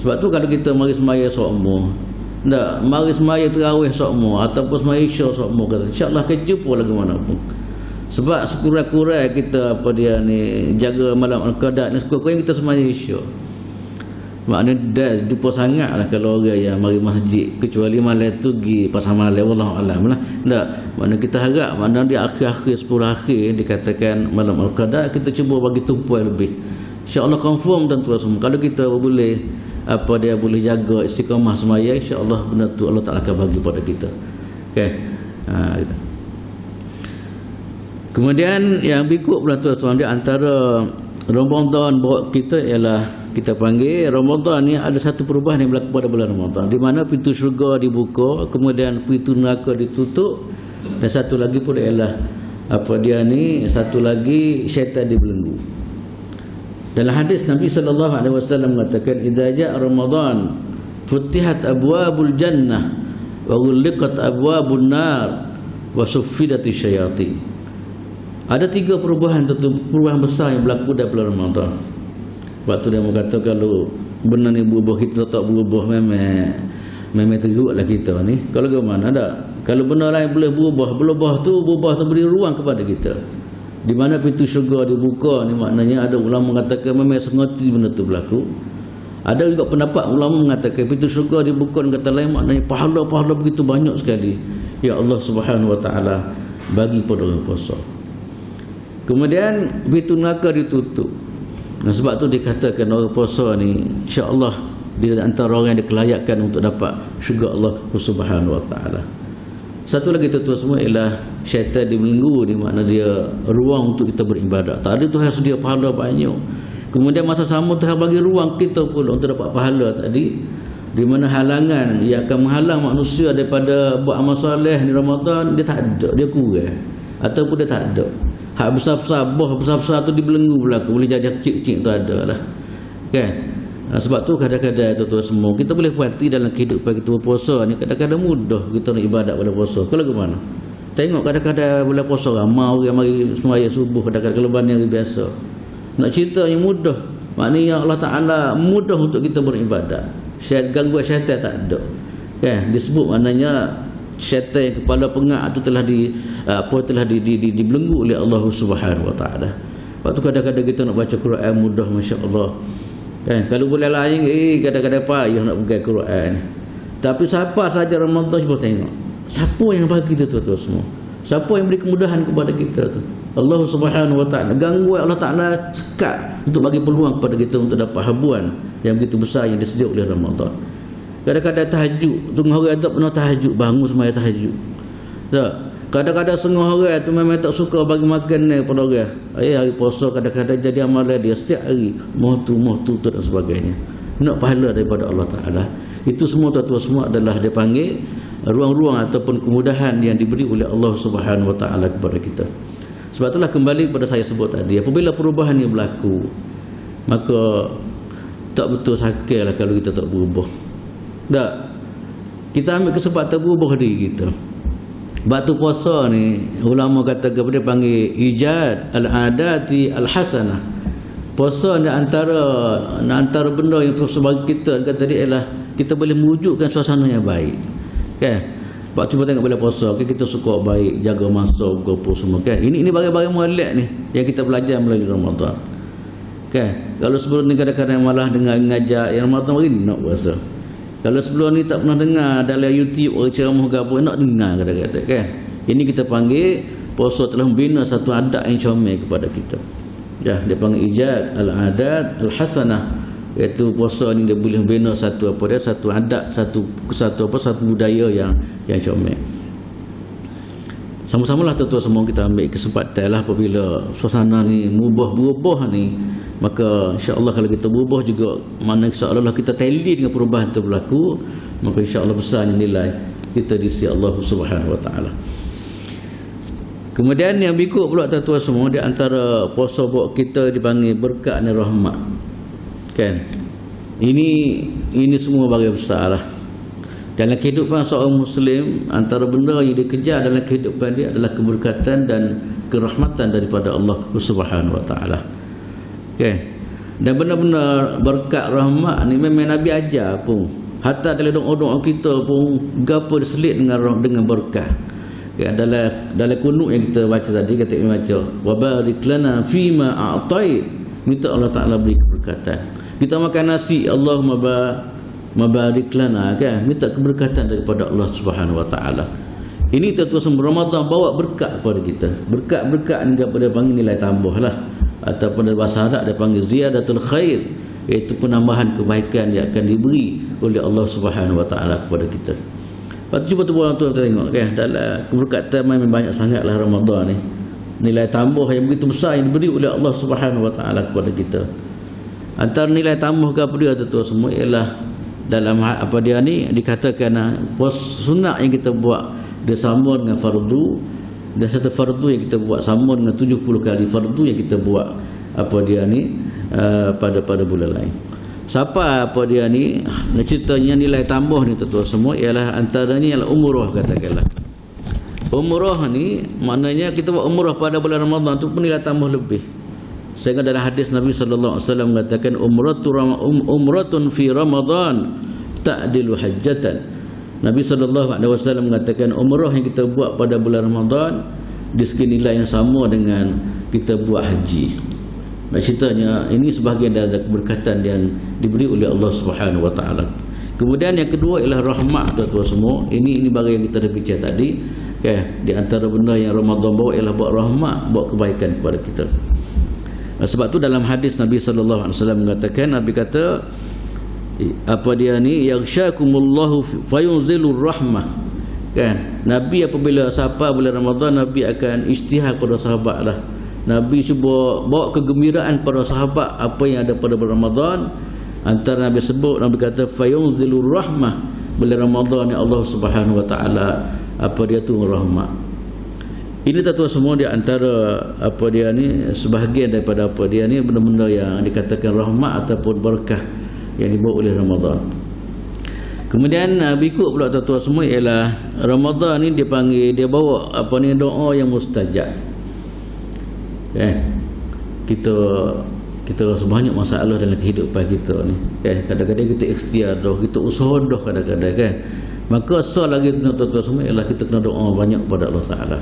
Sebab tu kalau kita mari semaya sokmo, tak mari semaya tarawih sokmo ataupun semaya isya sokmo, kata insya-Allah akan jumpa lagi mana pun. Sebab sekurang-kurang kita apa dia ni jaga malam Al-Qadar ni, sekurang-kurang kita semaya isya. Maknanya dah jumpa sangatlah kalau orang yang mari masjid, kecuali malam tu pergi pasal malam, wallahu alam lah. Tak, maknanya kita harap mana di akhir-akhir 10 akhir dikatakan malam Al-Qadar, kita cuba bagi tumpuan lebih. Insya-Allah confirm tuan-tuan semua, kalau kita boleh apa dia boleh jaga istiqamah semaya, insya-Allah benda tu Allah Taala akan bagi pada kita. Okey. Kita. Kemudian yang berikut pula tuan-tuan, dia antara Ramadan buat kita ialah kita panggil Ramadan ni ada satu perubahan yang berlaku pada bulan Ramadan, di mana pintu syurga dibuka, kemudian pintu neraka ditutup, dan satu lagi pun ialah apa dia ni, satu lagi syaitan dibelenggu. Dalam hadis Nabi sallallahu alaihi wasallam mengatakan, idza jaa Ramadan futihat abwabul jannah wa ghulqat abwabun nar wa suffidatis syayatin. Ada 3 perubahan besar yang berlaku dalam bulan Ramadan. Waktu dia mengatakan kalau benda ni berubah, kita tak berubah, memang teruklah kita ni. Kalau ke mana tak? Kalau benda lain boleh berubah tu beri ruang kepada kita. Di mana pintu syurga dibuka ni, maknanya ada ulama mengatakan memang sengaja benda tu berlaku. Ada juga pendapat ulama mengatakan pintu syurga dibuka dengan kata lain, maknanya pahala-pahala begitu banyak sekali ya Allah Subhanahu Wa Taala bagi pada orang puasa. Kemudian pintu neraka ditutup. Nah, sebab tu dikatakan orang puasa ni insya-Allah di antara orang yang dikelayakan untuk dapat syurga Allah Subhanahu Wa Taala. Satu lagi tuan-tuan semua ialah syaitan dibelenggu, di mana dia ruang untuk kita beribadat. Tak ada Tuhan sedia pahala banyak. Kemudian masa sama Tuhan bagi ruang kita pula untuk dapat pahala tadi, di mana halangan yang akan menghalang manusia daripada buat amal soleh di Ramadan dia tak ada, dia kurang ataupun dia tak ada. Hak besar-besar, boh besar-besar tu dibelenggu berlaku, boleh jadi kecil-kecil tu ada lah. Kan? Sebab tu kadang-kadang tuan-tuan semua kita boleh perhati dalam kehidupan kita berpuasa ni, kadang-kadang mudah kita nak ibadat pada puasa. Kalau ke mana? Tengok kadang-kadang bulan puasa ramai orang mari sembahyang subuh, kadang-kadang kelebihan yang biasa. Nak cerita yang mudah, maknanya Allah Taala mudah untuk kita beribadat. Gangguan syaitan tak ada. Kan? Disebut maknanya syaitan yang kepala pengak tu telah dibelenggu oleh Allah Subhanahu Wa Taala. Waktu kadang-kadang kita nak baca Quran mudah, masya-Allah. Kalau boleh lain, kadang-kadang payah nak pegang Quran. Tapi siapa saja Ramadan cuba tengok. Siapa yang bagi kita tu semua? Siapa yang beri kemudahan kepada kita tu? Allah Subhanahu Wa Taala. Gangguan Allah Taala sekat untuk bagi peluang kepada kita untuk dapat habuan yang begitu besar yang disediakan oleh Ramadan. Kadang-kadang tahajud, tengah hari tak pernah tahajud, bangun sembahyang tahajud. Tak? Kadang-kadang setengah orang tu memang tak suka bagi makan ni pada orang. Hari puasa kadang-kadang jadi amalan dia setiap hari, moh tu dan sebagainya. Nak pahala daripada Allah Taala. Itu semua tuan-tuan semua adalah dia panggil ruang-ruang ataupun kemudahan yang diberi oleh Allah Subhanahu Wa Taala kepada kita. Sebab itulah kembali kepada saya sebut tadi, apabila perubahan yang berlaku, maka tak betul sakitlah kalau kita tak berubah. Tak. Kita ambil kesempatan berubah diri kita. Batu puasa ni ulama kata kepada panggil ijad al-adati al-hasanah. Puasa ni antara benda yang sebagai kita kata dia ialah kita boleh mewujudkan suasana yang baik. Kan? Pak cuba tengok bila puasa, kita suka baik, jaga masa, apa semua kan. Ini bagai-bagai molek ni yang kita belajar melalui Ramadan. Kan? Kalau sebelum ni kadang-kadang malah dengar ngajar yang Ramadan hari ni nak puasa. Kalau sebelum ni tak pernah dengar dalam YouTube orang ceramah ke apa, nak dengar kadang-kadang kan. Ini kita panggil puasa telah membina satu adat yang comel kepada kita. Ya, dia panggil ijad al-adat al-hasanah. Iaitu puasa ni dia boleh membina satu adat, satu budaya yang comel. Sama-samalah tuan-tuan semua kita ambil kesempatan lah apabila suasana ni berubah ni, maka insya-Allah kalau kita berubah juga, mana insya-Allah kita tali dengan perubahan itu berlaku, maka insya-Allah besarnya nilai kita di sisi Allah Subhanahu Wa Taala. Kemudian yang berikut pula tuan-tuan semua, di antara puasa buat kita dipanggil berkat dan rahmat. Kan? Ini semua bagian besar lah. Dalam kehidupan seorang Muslim, antara benda yang dia kejar dalam kehidupan dia adalah keberkatan dan kerahmatan daripada Allah Subhanahu Wa Taala. Okay. Dan benar-benar berkat rahmat ni memang Nabi ajar pun. Hatta dalam doa-doa kita pun gapo diselit dengan berkah. Okay. Dalam kunut yang kita baca tadi, kita baca wa barik lana fima a'tait, minta Allah Taala beri keberkatan. Kita makan nasi, Allahumma mabarik lana, kan, minta keberkatan daripada Allah Subhanahu Wa Taala. Ini tuan-tuan Ramadan bawa berkat kepada kita. Berkat ni dia panggil nilai tambah lah, ataupun dalam bahasa Arab dia panggil ziyadatul khair, iaitu penambahan kebaikan yang akan diberi oleh Allah Subhanahu Wa Taala kepada kita. Lepas tu cuba tuan-tuan tengok kan, dalam keberkatan memang banyak sangatlah Ramadan ni. Nilai tambah yang begitu besar yang diberi oleh Allah Subhanahu Wa Taala kepada kita. Antara nilai tambah kepada dia tuan-tuan semua ialah dalam apa dia ni dikatakan sunat yang kita buat dia sama dengan fardu, dan satu fardu yang kita buat sama dengan 70 kali fardu yang kita buat apa dia ni pada bulan lain. Siapa apa dia ni ceritanya nilai tambah ni tuan-tuan semua ialah antaranya ialah umrah. Katakanlah umrah ni maknanya kita buat umrah pada bulan Ramadan tu pun nilai tambah lebih. Sehingga dalam hadis Nabi sallallahu alaihi wasallam mengatakan umratun fi Ramadan ta'dilu hajjatan. Nabi sallallahu alaihi wasallam mengatakan umrah yang kita buat pada bulan Ramadan di segi nilai yang sama dengan kita buat haji. Maksudnya ini sebahagian dari keberkatan yang diberi oleh Allah Subhanahu wa taala. Kemudian yang kedua ialah rahmat, tuan-tuan semua. Ini barang yang kita dah bincang tadi. Di antara benda yang Ramadan bawa ialah buat rahmat, buat kebaikan kepada kita. Sebab tu dalam hadis Nabi sallallahu alaihi wasallam mengatakan, Nabi kata apa dia ni, yaghsyakumullahu fayunzilur rahmah. Nabi apabila siapa bulan Ramadan, Nabi akan isytihar kepada sahabat lah. Nabi cuba bawa kegembiraan pada sahabat apa yang ada pada bulan Ramadan. Antara Nabi sebut, Nabi kata fayunzilur rahmah, bulan Ramadan ni Allah Subhanahu wa taala apa dia tu rahmat. Ini tuan-tuan semua di antara apa dia ni, sebahagian daripada apa dia ni, benda-benda yang dikatakan rahmat ataupun berkah yang dibawa oleh Ramadan. Kemudian berikut pula tuan-tuan semua ialah Ramadan ni dia panggil, dia bawa apa ni, doa yang mustajab. Kita rasa banyak masalah dalam kehidupan kita ni. Kadang-kadang kita ikhtiar dah, kita usaha dah kadang-kadang kan. Maka asal lagi tuan-tuan semua ialah kita kena doa banyak pada Allah Taala.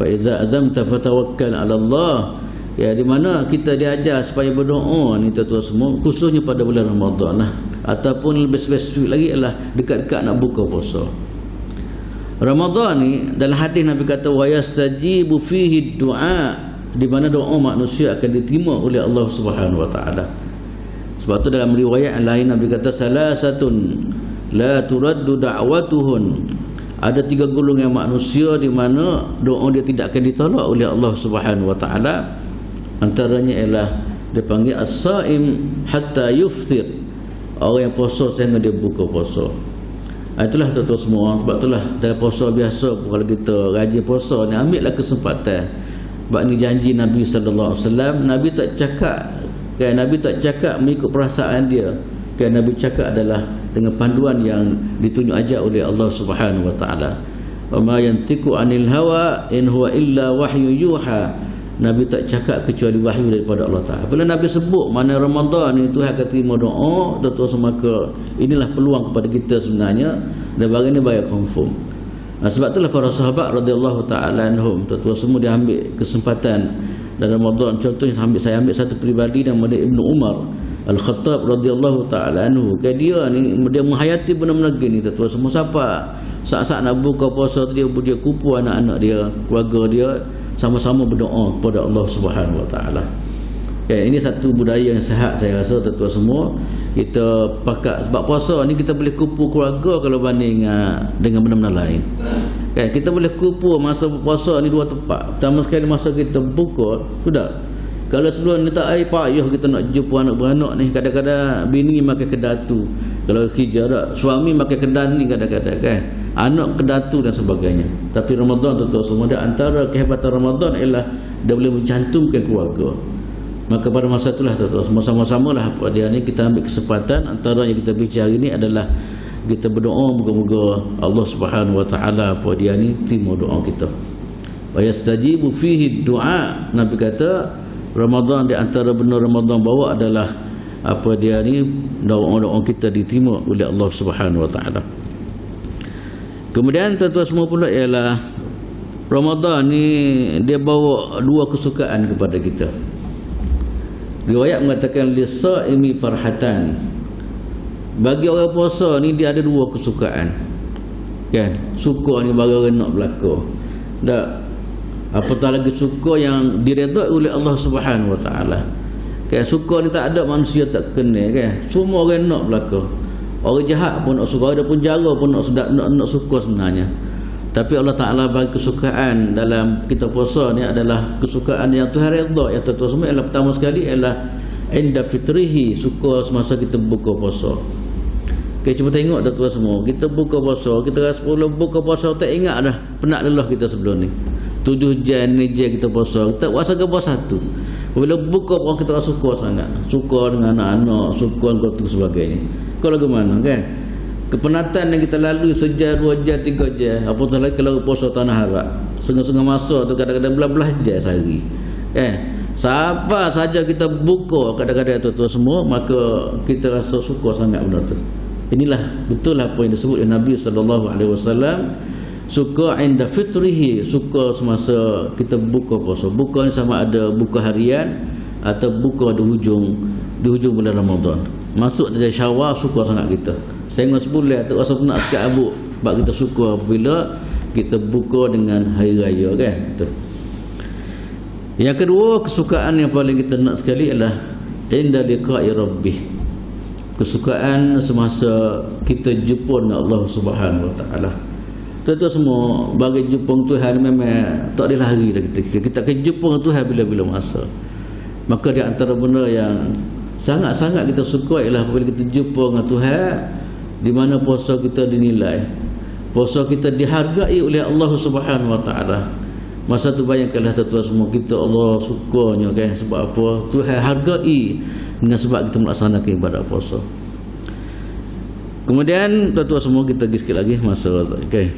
Fa iza azamta fatawakkal 'ala Allah. Ya, di mana kita diajar supaya berdoa ni tuan-tuan semua, khususnya pada bulan Ramadan lah, ataupun lebih spesifik lagi ialah dekat-dekat nak buka puasa. Ramadan ni dalam hadis Nabi kata wa yastajibu fihi du'a, di mana doa manusia akan diterima oleh Allah Subhanahu wa taala. Sebab tu dalam riwayat lain Nabi kata salasatun la turaddu da'watuhun. Ada 3 golongan manusia di mana doa dia tidak akan ditolak oleh Allah Subhanahu wa taala. Antaranya ialah dia panggil as-saim hatta yuftir. Orang yang puasa sehingga dia buka puasa. Itulah tuan-tuan semua. Sebab itulah dalam puasa biasa kalau kita rajin puasa ni, ambillah kesempatan. Sebab ni janji Nabi sallallahu alaihi wasallam. Nabi tak cakap, kan, Nabi tak cakap mengikut perasaan dia. Kan, Nabi cakap adalah dengan panduan yang ditunjuk ajar oleh Allah Subhanahu wa taala. Wa ma yantiqu 'anil hawa in huwa illa wahyu yuha. Nabi tak cakap kecuali wahyu daripada Allah Taala. Bila Nabi sebut mana Ramadan ni Tuhan akan terima doa, tentu semaka inilah peluang kepada kita sebenarnya, dan barang ni bayar confirm. Sebab itulah para sahabat radhiyallahu taala anhum, tentu semua dia ambil kesempatan dalam Ramadan. Contohnya saya ambil satu peribadi nama dia Ibnu Umar Al-Khattab radhiyallahu taala anhu. Dia ni dia menghayati benda-benda gini, tentu semua siapa saat-saat nak buka puasa dia kumpul anak-anak dia, keluarga dia, sama-sama berdoa kepada Allah Subhanahu wa taala. Ini satu budaya yang sihat saya rasa tuan-tuan semua. Kita pakat sebab puasa ni kita boleh kumpul keluarga kalau banding dengan benda-benda lain. Kita boleh kumpul masa puasa ni 2 tempat. Pertama sekali masa kita buka, sudah. Kalau sebelum ni tak air payah kita nak jumpa anak beranak ni, kadang-kadang bini makan kedatu. Kalau hijrah, suami makan kedan ni kadang-kadang kan. Anak kedatu dan sebagainya. Tapi Ramadan tuan-tuan semua, dia antara kehebatan Ramadan ialah dia boleh mencantumkan keluarga. Maka pada masa itulah tuan-tuan, sama-sama lah apa dia ni, kita ambil kesempatan. Antara yang kita bincang hari ni adalah kita berdoa moga-moga Allah Subhanahu wa taala apa dia ni terima doa kita. Wa yastajibu fihi du'a. Nabi kata Ramadan, di antara benda Ramadan bawa adalah apa dia ni, doa-doa kita diterima oleh Allah Subhanahu wa taala. Kemudian tuan-tuan semua pula ialah Ramadan ni dia bawa 2 kesukaan kepada kita. Riwayat mengatakan lis-saimi farhatan. Bagi orang puasa ni dia ada 2 kesukaan. Kan? Suka ni baru nak berlaku. Tak, apatah lagi suka yang diredai oleh Allah Subhanahu wa taala. Kan, suka ni tak ada manusia tak kenal kan. Semua orang nak berlaku. Orang jahat pun nak suka, ada penjara pun nak suka sebenarnya. Tapi Allah Ta'ala bagi kesukaan dalam kita puasa ni adalah kesukaan yang Tuhan redha. Yang tuan-tuan semua ialah pertama sekali ialah inda fitrihi, suka semasa kita buka puasa. Okay, cuba tengok tuan-tuan semua, kita buka puasa, kita rasa sebelum buka puasa tak ingat dah penat lelah kita sebelum ni. 7 jam ni je kita puasa, kita puasa ke puasa 1. Bila buka puasa kita rasa suka sangat, suka dengan anak-anak, suka dengan tu sebagainya. Kalau bagaimana kan, kepenatan yang kita lalui sejam, 2 jam, 3 jam, apatah lagi kalau puasa tanah harap, setengah-setengah masa tu kadang-kadang belah-belah jam sehari. Siapa saja kita buka kadang-kadang tu semua, maka kita rasa suka sangat benda tu. Inilah betul apa yang disebut oleh Nabi SAW, suka inda fitrihi, suka semasa kita buka puasa. Buka ni sama ada buka harian atau buka di hujung bulan Ramadan. Masuk dari Syawal, suka sangat kita. Tengok sebulan tu rasa nak sikit abuk, sebab kita suka apabila kita buka dengan hari raya, kan? Betul. Yang kedua, kesukaan yang paling kita nak sekali adalah inda liqa'i rabbih. Kesukaan semasa kita jumpa dengan Allah Subhanahu Wa Taala. Itu semua bagi jumpa Tuhan memang tak ada lari dah kita akan jumpa dengan Tuhan bila-bila masa. Maka di antara benda yang sangat-sangat kita suka ialah apabila kita jumpa dengan Tuhan, di mana puasa kita dinilai, puasa kita dihargai oleh Allah Subhanahu Wa Taala. Masa tu bayangkanlah tuan-tuan semua, kita Allah sukanya, kan? Sebab apa? Tuhan hargai dengan sebab kita melaksanakan ibadat puasa. Kemudian tuan-tuan semua, kita pergi sikit lagi masa, okay?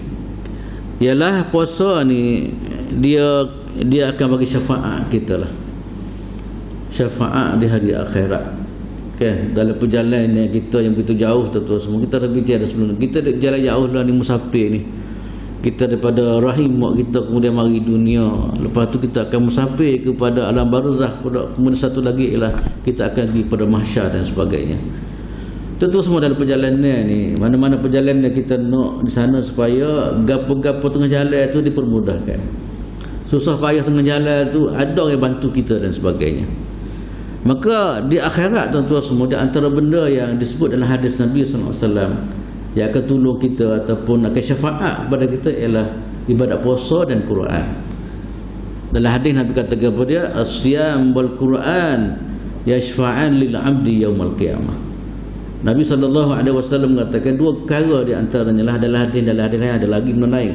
Ialah puasa ni dia akan bagi syafaat kita lah, syafaat di hari akhirat, okay? Dalam perjalanan kita yang begitu jauh tuan-tuan semua, kita dah bicara sebelum ni, kita dah jalan jauh lah ni, musafir ni. Kita daripada rahim mak kita kemudian mari dunia, lepas tu kita akan musafir kepada alam barzakh, kemudian satu lagi ialah kita akan pergi kepada mahsyar dan sebagainya. Tentu semua dalam perjalanan ni, mana-mana perjalanan kita nak di sana supaya gapo-gapo tengah jalan tu dipermudahkan. Susah payah tengah jalan tu ada yang bantu kita dan sebagainya. Maka di akhirat tuan-tuan semua, di antara benda yang disebut dalam hadis Nabi SAW yang akan tolong kita ataupun akan syafaat kepada kita ialah ibadat puasa dan Quran. Dalam hadis Nabi katakan kepada dia, as-siyam wal Quran yashfa'an lil 'abdi yaumil qiyamah. Nabi SAW mengatakan dua perkara di antaranya lah, dalam hadis lain ada lagi benda lain.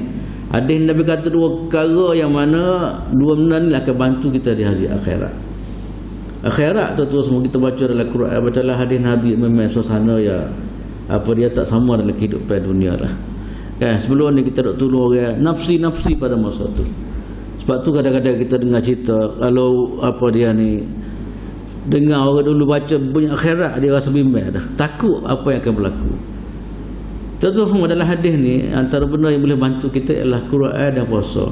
Hadis Nabi kata dua perkara yang mana dua benda ni akan bantu kita di hari akhirat. Akhirat tu semua kita baca dalam Quran, bacalah hadis Nabi, memang suasana ya apa dia tak sama dalam kehidupan dunia lah, kan? Sebelum ni kita nak tolong orang nafsi-nafsi pada masa tu. Sebab tu kadang-kadang kita dengar cerita, kalau apa dia ni dengar orang dulu baca bunyi akhirat, dia rasa bimbang dah, takut apa yang akan berlaku. Tentu semua dalam hadis ni, antara benda yang boleh bantu kita ialah Quran dan puasa.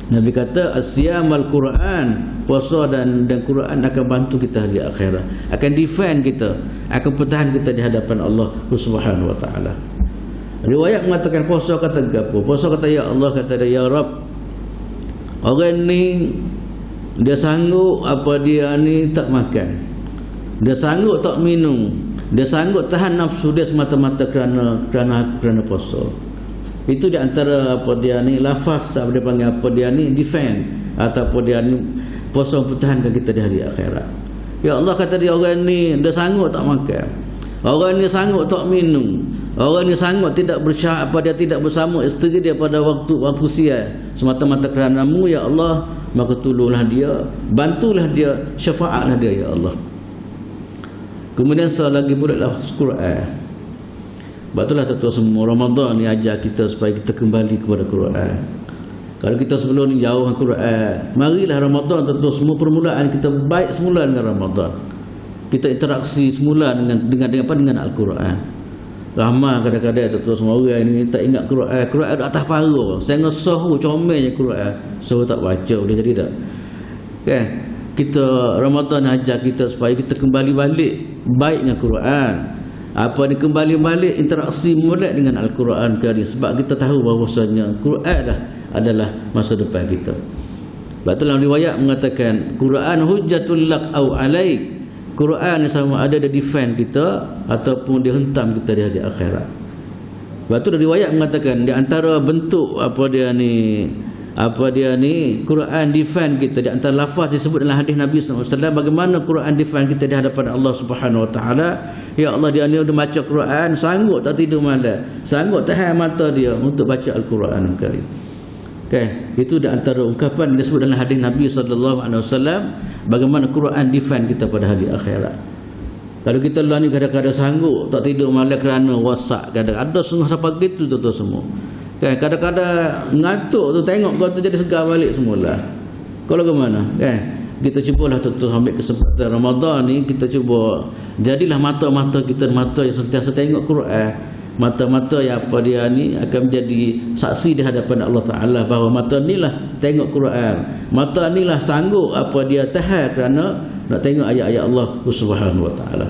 Nabi kata as-siyam al-Quran, puasa dan Quran akan bantu kita di akhirat, akan defend kita, akan pertahan kita di hadapan Allah Subhanahu Wa Taala. Riwayat mengatakan puasa kata apa? Puasa kata ya Allah, kata dia ya Rabb, orang ni dia sanggup apa dia ni tak makan, dia sanggup tak minum, dia sanggup tahan nafsu dia semata-mata kerana puasa. Itu di antara apa dia ni lafaz, apa dia panggil apa dia ni, defend ataupun dia ni puasa pertahankan kita di hari akhirat. Ya Allah, kata dia orang ni dia sanggup tak makan, orang ni sanggup tak minum, orang ni sanggup tidak dia tidak bersama isteri dia pada waktu siang semata-mata kerana-Mu ya Allah, maka tolonglah dia, bantulah dia, syafaatlah dia ya Allah. Kemudian selagi pula lah Quran. Betullah tuan-tuan semua, Ramadan ni ajar kita supaya kita kembali kepada Quran. Kalau kita sebelum ni jauh dengan Quran, marilah Ramadan tuan-tuan semua, permulaan kita baik semula dengan Ramadan. Kita interaksi semula dengan Al-Quran. Ramai kadang-kadang tuan-tuan semua orang ni tak ingat Quran. Quran ada atas paru, saya ngesoh comelnya Quran, so tak baca boleh jadi tak? Kan? Kita Ramadan ajar kita supaya kita kembali balik baik dengan Quran. Apa ni, kembali balik interaksi molek dengan Al-Quran Karim, sebab kita tahu bahawasanya Quran adalah masa depan kita. Sebab dalam riwayat mengatakan Quran hujjatul lak au alaik, Quran sama ada dia defend kita ataupun dia hentam kita di hari akhirat. Sebab tu riwayat mengatakan di antara bentuk apa dia ni Quran defend kita, di antara lafaz disebut dalam hadis Nabi SAW bagaimana Quran defend kita di hadapan Allah Subhanahu Wa Taala. Ya Allah, dia ni udah baca Quran sanggup tak tidur malam, sanggup tahan mata dia untuk baca Al-Quran Karim. Okay, itu di antara ungkapan yang disebut dalam hadis Nabi SAW bagaimana Quran defend kita pada hari akhirat. Kalau kita lah ni kadang-kadang sanggup tak tidur malam kerana WhatsApp, kadang-kadang ada setengah sampai gitu tu semua. Kan, kadang-kadang ngantuk tu tengok kau tu jadi segar balik semula. Kalau ke mana? Kan? kita cubalah tuan-tuan ambil kesempatan Ramadan ni, kita cuba jadilah mata-mata kita mata yang sentiasa tengok Quran, mata-mata yang apa dia ni akan menjadi saksi di hadapan Allah Ta'ala bahawa mata ni lah tengok Quran, mata ni lah sanggup apa dia tahan kerana nak tengok ayat-ayat Allah Subhanahu Wa Ta'ala.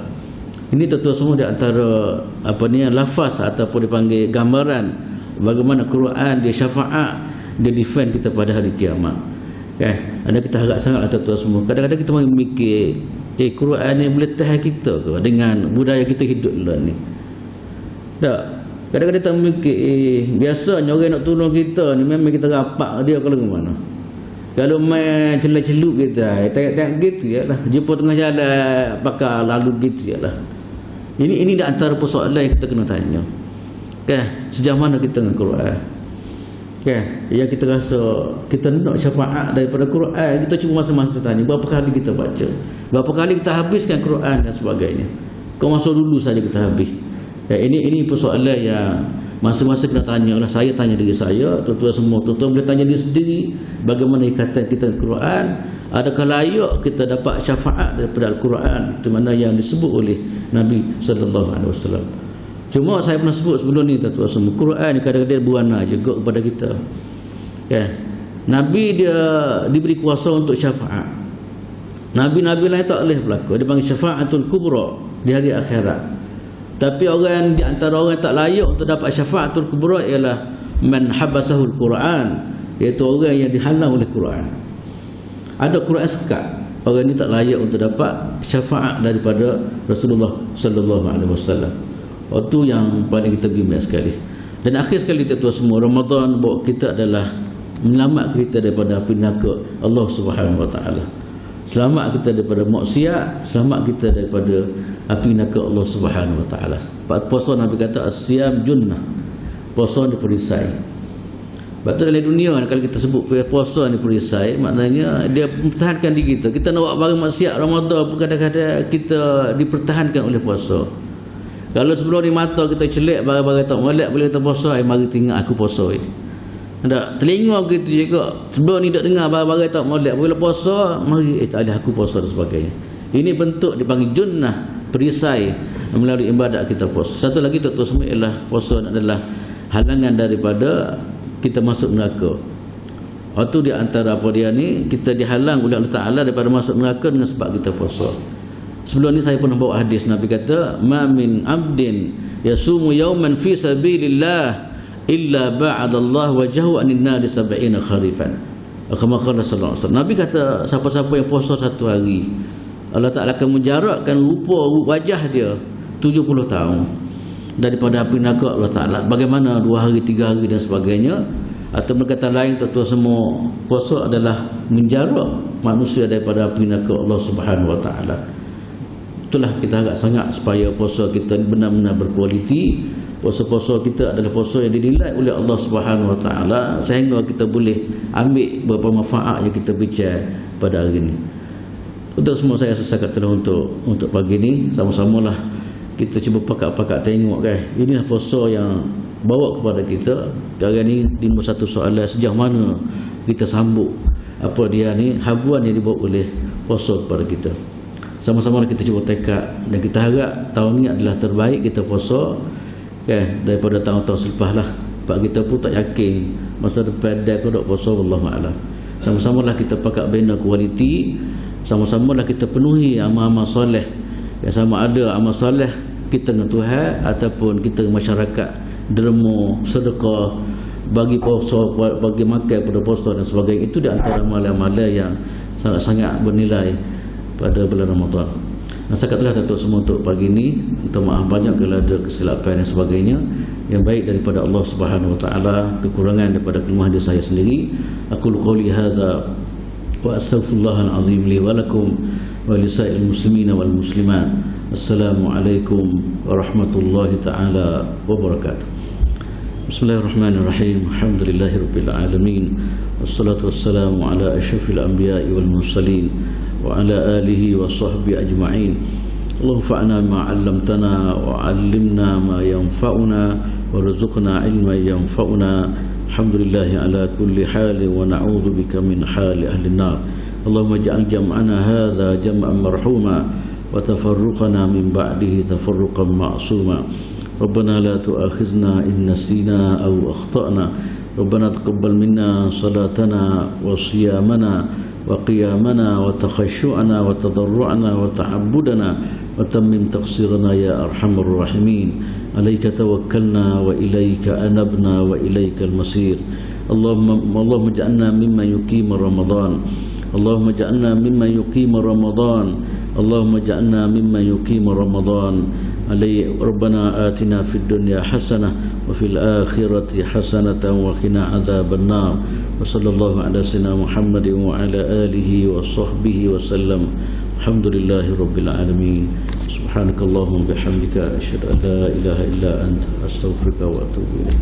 Ini tuan-tuan semua di antara apa ni lafaz ataupun dipanggil gambaran bagaimana Quran dia syafaat, dia defend kita pada hari kiamat. Kan? Ada kita harap sangatlah tuan-tuan semua. Kadang-kadang kita mikir, Quran ni boleh tahan kita ke dengan budaya kita hidup dulu ni? Tak. Kadang-kadang kita mikir, biasanya orang nak tolong kita ni memang kita rapak dia kalau ke mana. Kalau main celuk-celuk kita, tengok-tengok gitu je lah. Jumpa tengah jalan, pakai lalu gitu je lah. Ini di antara persoalan yang kita kena tanya. Kan? Sejauh mana kita dengan Quran? Kan? Yang kita rasa kita nak syafaat daripada Quran, kita cuma masa-masa tanya berapa kali kita baca, berapa kali kita habiskan Quran dan sebagainya. Kau masuk dulu saja kita habis. Ya, ini persoalan yang masa-masa kita tanya lah. Saya tanya diri saya, tuan-tuan semua, tuan-tuan boleh tanya diri sendiri bagaimana ikatan kita dengan Quran. Adakah layak kita dapat syafaat daripada Al-Quran itu mana yang disebut oleh Nabi SAW. Cuma saya pernah sebut sebelum ni tuan-tuan semua, Quran ni kadang-kadang buana juga kepada kita. Ya. Nabi dia diberi kuasa untuk syafaat. Nabi-nabi lain tak boleh berlaku. Dia panggil syafaatul kubra di hari akhirat. Tapi orang di antara orang yang tak layak untuk dapat syafaatul kubra ialah man habasahul Quran, iaitu orang yang dihalang oleh Quran. Ada Quran sekat, orang ini tak layak untuk dapat syafaat daripada Rasulullah sallallahu alaihi wasallam. Itu yang paling kita bimbang sekali. Dan akhir sekali tuan-tuan semua, Ramadan bawa kita adalah menyelamatkan kita daripada api neraka Allah Subhanahu Wa Taala. Selamat kita daripada maksiat, selamat kita daripada api neraka Allah Subhanahu Wa Taala. Puasa Nabi kata as-siyam junnah. Puasa ni perisai. Sebab tu dalam dunia kalau kita sebut puasa ni perisai, maknanya dia mempertahankan diri kita. Kita nak buat barang maksiat Ramadan pun kadang-kadang kita dipertahankan oleh puasa. Kalau sebelum ni mata kita celak barang-barang tak molek, boleh kita puasa, mari tinggal aku puasa. Tak, telinga begitu juga. Sebelum ni tak dengar barang-barang tak molek, bila puasa, mari tak ada aku puasa dan sebagainya. Ini bentuk dipanggil junnah, perisai melalui ibadat kita puasa. Satu lagi tuan-tuan semua ialah puasa adalah halangan daripada kita masuk neraka. Waktu di antara apa dia ni, kita dihalang oleh Allah Ta'ala daripada masuk neraka dengan sebab kita puasa. Sebelum ni saya pernah bawa hadis Nabi kata, ma min abdin yasumu yawman fi sabilillah illa ba'adallahu wajhahu anin nari 70 kharifan. Kama qala sallallahu alaihi wasallam. Nabi kata siapa-siapa yang puasa satu hari, Allah Ta'ala akan menjarakkan rupa wajah dia 70 tahun daripada api neraka Allah Ta'ala. Bagaimana 2 hari, 3 hari dan sebagainya. Atau berkata lain tuan-tuan semua, puasa adalah menjarak manusia daripada api neraka Allah Subhanahu Wa Ta'ala. Itulah kita harap sangat supaya puasa kita benar-benar berkualiti. Puasa-puasa kita adalah puasa yang dinilai oleh Allah Subhanahu Wa Ta'ala, sehingga kita boleh ambil beberapa manfaat yang kita bincang pada hari ini. Untuk semua saya sesakat telah untuk pagi ini, sama-samalah kita cuba pakat-pakat tengok kan. Inilah puasa yang bawa kepada kita. Sekarang ni timbul satu soalan, sejauh mana kita sambut apa dia ni habuan yang dibawa oleh puasa kepada kita. Sama-sama kita cuba tekad dan kita harap tahun ni adalah terbaik kita puasa kan, daripada tahun-tahun selepas lah. Sebab kita pun tak yakin masa depan dia kau nak puasa, wallahu a'lam. Sama-sama lah kita pakat bina kualiti, sama-sama lah kita penuhi amal-amal soleh. Yang sama ada amal soleh kita dengan Tuhan ataupun kita dengan masyarakat, derma, sedekah, bagi puasa, bagi makan pada puasa dan sebagainya. Itu di antara amalan-amalan yang sangat-sangat bernilai pada bulan Ramadan. Nasakatlah datuk semua untuk pagi ini. Minta maaf banyak kalau ada kesilapan dan sebagainya. Yang baik daripada Allah Subhanahu Wa Ta'ala, kekurangan daripada kelemahan diri saya sendiri. Aku qouli hadza wa astaghfirullahal azim li wa lakum wa lisa'il muslimin wal muslimat. Assalamualaikum warahmatullahi taala wabarakatuh. Bismillahirrahmanirrahim. Alhamdulillahirabbil alamin. Wassalatu wassalamu ala asyrafil anbiya'i wal mursalin wa ala alihi wa sahbihi ajma'in. Allahumma fa'na ma 'allamtana wa 'allimna ma yanfa'una warzuqna 'ilman yanfa'una. Alhamdulillah ala kulli hal wa na'udzu bika min hali ahli an-nar. Allahumma ij'al jam'ana hadza jam'an marhuma wa tafarruqana min ba'dihi tafarruqan ma'suma. Rabbana la tu'akhidhna in nasina aw akhtana. Rabbana taqabbal minna salatana wa siyamana wa qiyamana wa takhashu'ana wa tadarru'ana wa ta'abbudana wa tammim taqsirana ya arhamar rahimin. Alayka tawakkalna wa ilayka anabna wa ilaykal masir. Allahumma ij'alna mimman yuqimu Ramadan. Allahumma ij'alna mimman yuqimu Ramadan. Allahumma ij'alna mimman yuqimu Ramadan. Rabbana atina fid dunya hasanah wa fil akhirati hasanatan wa qina adzaban nar. Wa sallallahu ala sayyidina Muhammadin wa ala alihi wa sahbihi wa sallam. Alhamdulillahi rabbil alamin. Subhanakallahumma bihamdika asyhadu an la ilaha illa anta astaghfiruka wa atubu ilaik.